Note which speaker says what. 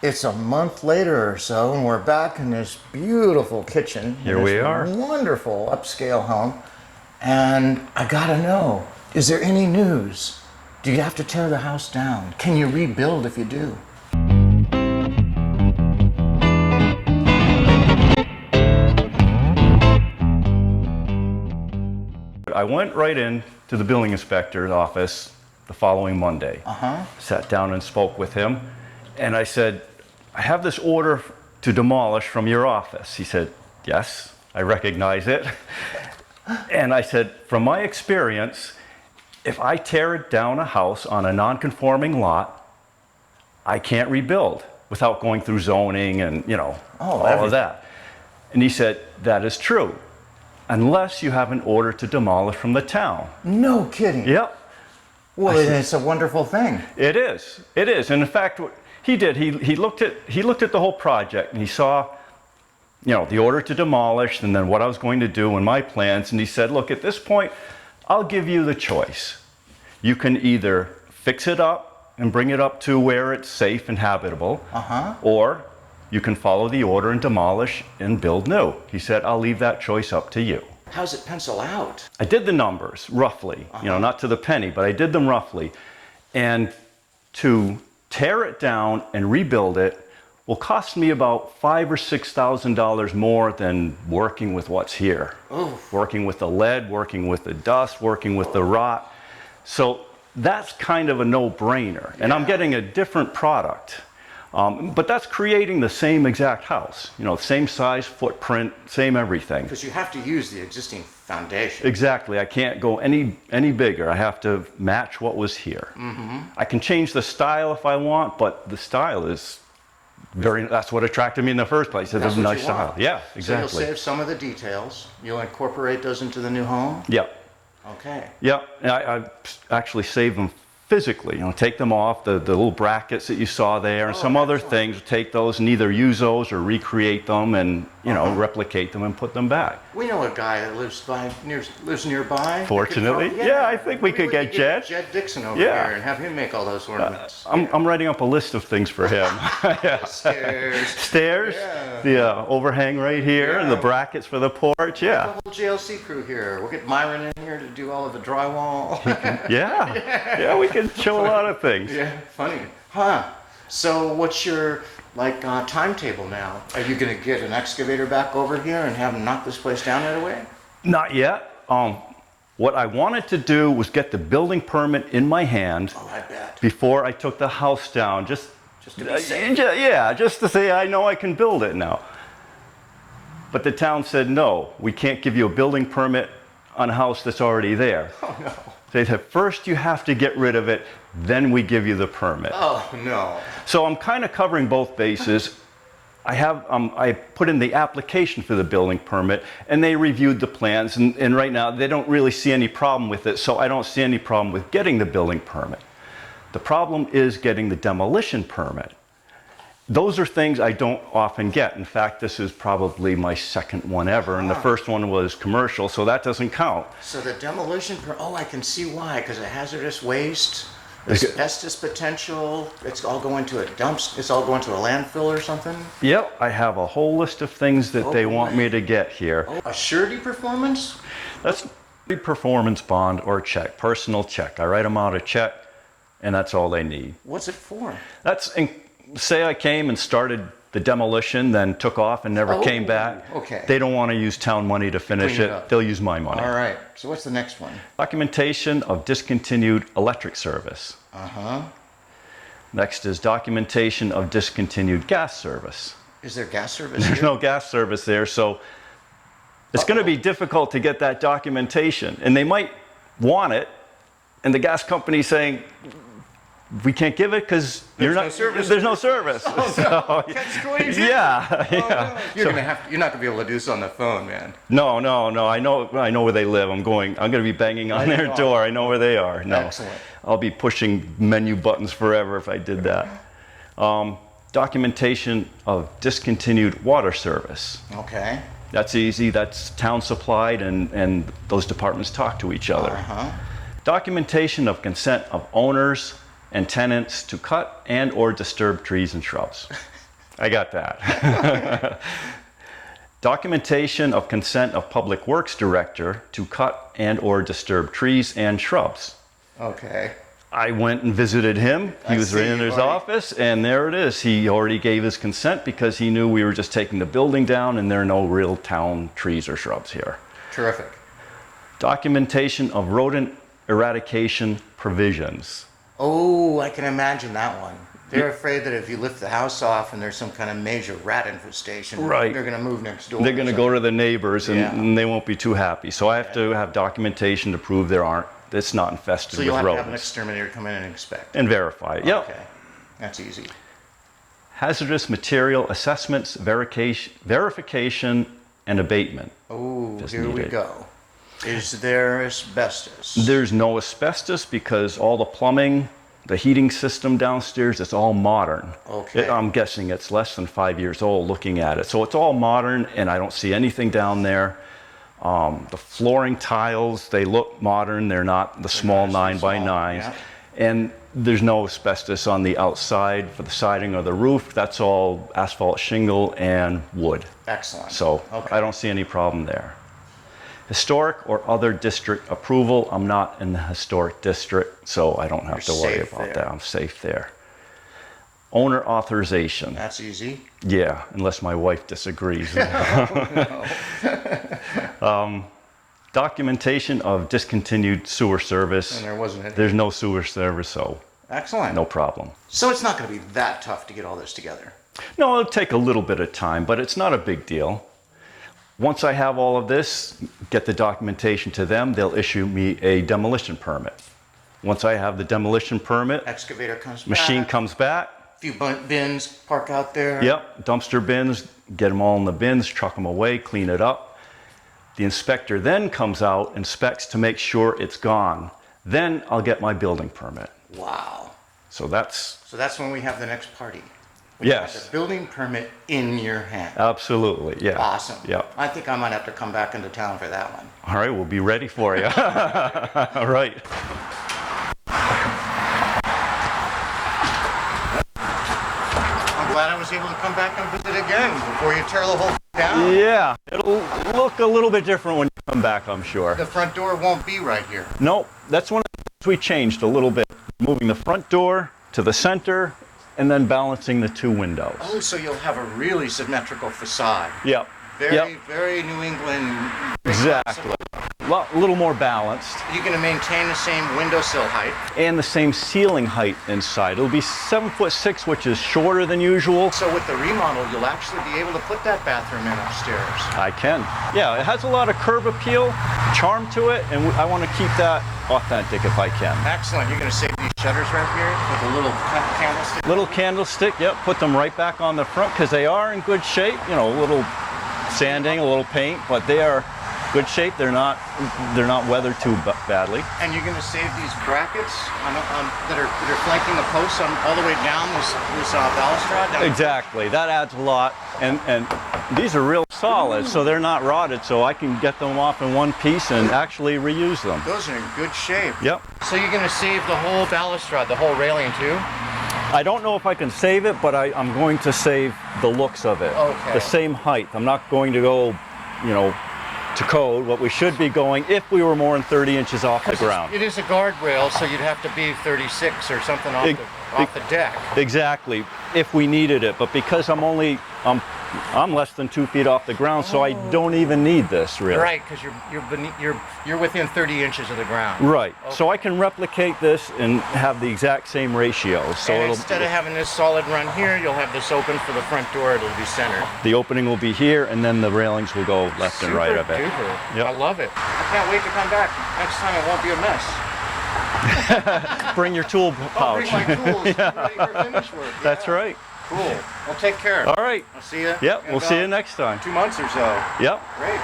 Speaker 1: It's a month later or so, and we're back in this beautiful kitchen.
Speaker 2: Here we are.
Speaker 1: Wonderful upscale home. And I gotta know, is there any news? Do you have to tear the house down? Can you rebuild if you do?
Speaker 2: I went right in to the building inspector's office the following Monday. Sat down and spoke with him, and I said, I have this order to demolish from your office. He said, yes, I recognize it. And I said, from my experience, if I tear down a house on a non-conforming lot, I can't rebuild without going through zoning and, all of that. And he said, that is true, unless you have an order to demolish from the town.
Speaker 1: No kidding.
Speaker 2: Yep.
Speaker 1: Well, it's a wonderful thing.
Speaker 2: It is. It is. And in fact, what he did, he looked at the whole project, and he saw, the order to demolish, and then what I was going to do in my plans, and he said, look, at this point, I'll give you the choice. You can either fix it up and bring it up to where it's safe and habitable, or you can follow the order and demolish and build new. He said, I'll leave that choice up to you.
Speaker 1: How's it pencil out?
Speaker 2: I did the numbers roughly, not to the penny, but I did them roughly. And to tear it down and rebuild it will cost me about $5,000 or $6,000 more than working with what's here. Working with the lead, working with the dust, working with the rot. So that's kind of a no-brainer. And I'm getting a different product. But that's creating the same exact house, same size, footprint, same everything.
Speaker 1: Because you have to use the existing foundation.
Speaker 2: Exactly. I can't go any bigger. I have to match what was here. I can change the style if I want, but the style is that's what attracted me in the first place. It's a nice style. Yeah, exactly.
Speaker 1: So you'll save some of the details. You'll incorporate those into the new home?
Speaker 2: Yep.
Speaker 1: Okay.
Speaker 2: Yep. I actually saved them physically, take them off, the little brackets that you saw there, and some other things, take those and either use those or recreate them and, replicate them and put them back.
Speaker 1: We know a guy that lives nearby.
Speaker 2: Fortunately. Yeah, I think we could get Jed.
Speaker 1: Jed Dixon over here and have him make all those ornaments.
Speaker 2: I'm writing up a list of things for him. Stairs, the overhang right here, and the brackets for the porch,
Speaker 1: The whole JLC crew here. We'll get Myron in here to do all of the drywall.
Speaker 2: Yeah, we can show a lot of things.
Speaker 1: Yeah, funny. So what's your timetable now? Are you going to get an excavator back over here and have them knock this place down right away?
Speaker 2: Not yet. What I wanted to do was get the building permit in my hand before I took the house down, just to be safe. Just to say I know I can build it now. But the town said, no, we can't give you a building permit on a house that's already there.
Speaker 1: Oh, no.
Speaker 2: They said, first you have to get rid of it, then we give you the permit.
Speaker 1: Oh, no.
Speaker 2: So I'm kind of covering both bases. I put in the application for the building permit, and they reviewed the plans, and right now they don't really see any problem with it, so I don't see any problem with getting the building permit. The problem is getting the demolition permit. Those are things I don't often get. In fact, this is probably my second one ever, and the first one was commercial, so that doesn't count.
Speaker 1: So the demolition, I can see why, because of hazardous waste, asbestos potential, it's all going to a it's all going to a landfill or something?
Speaker 2: Yep, I have a whole list of things that they want me to get here.
Speaker 1: A surety performance?
Speaker 2: That's a performance bond or check, personal check. I write them out a check, and that's all they need.
Speaker 1: What's it for?
Speaker 2: Say I came and started the demolition, then took off and never came back.
Speaker 1: Okay.
Speaker 2: They don't want to use town money to finish it. They'll use my money.
Speaker 1: All right. So what's the next one?
Speaker 2: Documentation of discontinued electric service. Next is documentation of discontinued gas service.
Speaker 1: Is there gas service
Speaker 2: There's
Speaker 1: here?
Speaker 2: no gas service there, so it's going to be difficult to get that documentation. And they might want it, and the gas company's saying, we can't give it because there's no service.
Speaker 1: Oh, no. That's crazy.
Speaker 2: Yeah.
Speaker 1: You're not gonna be able to do this on the phone, man.
Speaker 2: No. I know where they live. I'm gonna be banging on their door. I know where they are. No.
Speaker 1: Excellent.
Speaker 2: I'll be pushing menu buttons forever if I did that. Documentation of discontinued water service.
Speaker 1: Okay.
Speaker 2: That's easy. That's town supplied, and those departments talk to each other. Documentation of consent of owners and tenants to cut and or disturb trees and shrubs. I got that. Documentation of consent of Public Works Director to cut and or disturb trees and shrubs.
Speaker 1: Okay.
Speaker 2: I went and visited him. He was in his office, and there it is. He already gave his consent because he knew we were just taking the building down and there are no real town trees or shrubs here.
Speaker 1: Terrific.
Speaker 2: Documentation of rodent eradication provisions.
Speaker 1: Oh, I can imagine that one. They're afraid that if you lift the house off and there's some kind of major rat infestation,
Speaker 2: Right.
Speaker 1: they're going to move next door.
Speaker 2: They're going to go to the neighbors and,
Speaker 1: Yeah.
Speaker 2: and they won't be too happy. So I have to have documentation to prove it's not infested
Speaker 1: So
Speaker 2: with
Speaker 1: you'll have to have an
Speaker 2: rodents.
Speaker 1: exterminator come in and inspect.
Speaker 2: And verify it. Yep.
Speaker 1: Okay. That's easy.
Speaker 2: Hazardous material assessments, verification, and abatement.
Speaker 1: Oh,
Speaker 2: Just
Speaker 1: here we
Speaker 2: needed.
Speaker 1: go. Is there asbestos?
Speaker 2: There's no asbestos because all the plumbing, the heating system downstairs, it's all modern.
Speaker 1: Okay.
Speaker 2: I'm guessing it's less than 5 years old looking at it. So it's all modern and I don't see anything down there. The flooring tiles, they look modern. They're not the small
Speaker 1: nice and
Speaker 2: 9x9s.
Speaker 1: small,
Speaker 2: And there's no asbestos on the outside for the siding or the roof. That's all asphalt shingle and wood.
Speaker 1: Excellent.
Speaker 2: So
Speaker 1: Okay.
Speaker 2: I don't see any problem there. Historic or other district approval. I'm not in the historic district, so I don't have to worry
Speaker 1: safe
Speaker 2: about
Speaker 1: there.
Speaker 2: that. I'm safe there. Owner authorization.
Speaker 1: That's easy.
Speaker 2: Yeah, unless my wife disagrees. Documentation of discontinued sewer service.
Speaker 1: And there wasn't any.
Speaker 2: There's no sewer service, so
Speaker 1: Excellent.
Speaker 2: no problem.
Speaker 1: So it's not going to be that tough to get all this together.
Speaker 2: No, it'll take a little bit of time, but it's not a big deal. Once I have all of this, get the documentation to them, they'll issue me a demolition permit. Once I have the demolition permit,
Speaker 1: Excavator comes
Speaker 2: machine
Speaker 1: back.
Speaker 2: comes back.
Speaker 1: Few bins park out there.
Speaker 2: Yep, dumpster bins, get them all in the bins, truck them away, clean it up. The inspector then comes out, inspects to make sure it's gone. Then I'll get my building permit.
Speaker 1: Wow.
Speaker 2: So that's,
Speaker 1: So that's when we have the next party. When you have
Speaker 2: yes,
Speaker 1: the building permit in your hand.
Speaker 2: absolutely, yeah.
Speaker 1: Awesome.
Speaker 2: Yep.
Speaker 1: I think I might have to come back into town for that one.
Speaker 2: All right, we'll be ready for you. All right.
Speaker 1: I'm glad I was able to come back and visit again before you tear the whole down.
Speaker 2: Yeah, it'll look a little bit different when you come back, I'm sure.
Speaker 1: The front door won't be right here.
Speaker 2: No, that's one of the things we changed a little bit. Moving the front door to the center and then balancing the two windows.
Speaker 1: Oh, so you'll have a really symmetrical facade.
Speaker 2: Yep.
Speaker 1: Very,
Speaker 2: Yep.
Speaker 1: very New England.
Speaker 2: Exactly. A little more balanced.
Speaker 1: You're going to maintain the same windowsill height.
Speaker 2: And the same ceiling height inside. It'll be 7'6", which is shorter than usual.
Speaker 1: So with the remodel, you'll actually be able to put that bathroom in upstairs.
Speaker 2: I can. Yeah, it has a lot of curb appeal, charm to it, and I want to keep that authentic if I can.
Speaker 1: Excellent. You're going to save these shutters right here with a little candlestick.
Speaker 2: Little candlestick, yep, put them right back on the front because they are in good shape. You know, a little sanding, a little paint, but they are good shape. They're not weathered too badly.
Speaker 1: And you're going to save these brackets that are flanking the posts all the way down this balustrade. Down
Speaker 2: Exactly. That adds a lot. And these are real solid, so they're not rotted, so I can get them off in one piece and actually reuse them.
Speaker 1: Those are in good shape.
Speaker 2: Yep.
Speaker 1: So you're going to save the whole balustrade, the whole railing too?
Speaker 2: I don't know if I can save it, but I'm going to save the looks of it.
Speaker 1: Okay.
Speaker 2: The same height. I'm not going to go, to code. What we should be going if we were more than 30 inches off the ground.
Speaker 1: It is a guardrail, so you'd have to be 36 or something off the deck.
Speaker 2: Exactly, if we needed it. But because I'm less than 2 feet off the ground, so I don't even need this really.
Speaker 1: Right, because you're within 30 inches of the ground.
Speaker 2: Right.
Speaker 1: Okay.
Speaker 2: So I can replicate this and have the exact same ratio. So
Speaker 1: And instead of having this solid run here, you'll have this open for the front door. It'll be centered.
Speaker 2: the opening will be here, and then the railings will go left and right of it.
Speaker 1: Duper.
Speaker 2: Yep.
Speaker 1: I love it. I can't wait to come back. Next time it won't be a mess.
Speaker 2: Bring your tool
Speaker 1: I'll
Speaker 2: pouch.
Speaker 1: bring my tools ready for finish work.
Speaker 2: That's
Speaker 1: Yeah.
Speaker 2: right.
Speaker 1: Cool. Well, take care.
Speaker 2: All right.
Speaker 1: I'll see you.
Speaker 2: Yep.
Speaker 1: in
Speaker 2: We'll see you
Speaker 1: about
Speaker 2: next time.
Speaker 1: 2 months or so.
Speaker 2: Yep.
Speaker 1: Great.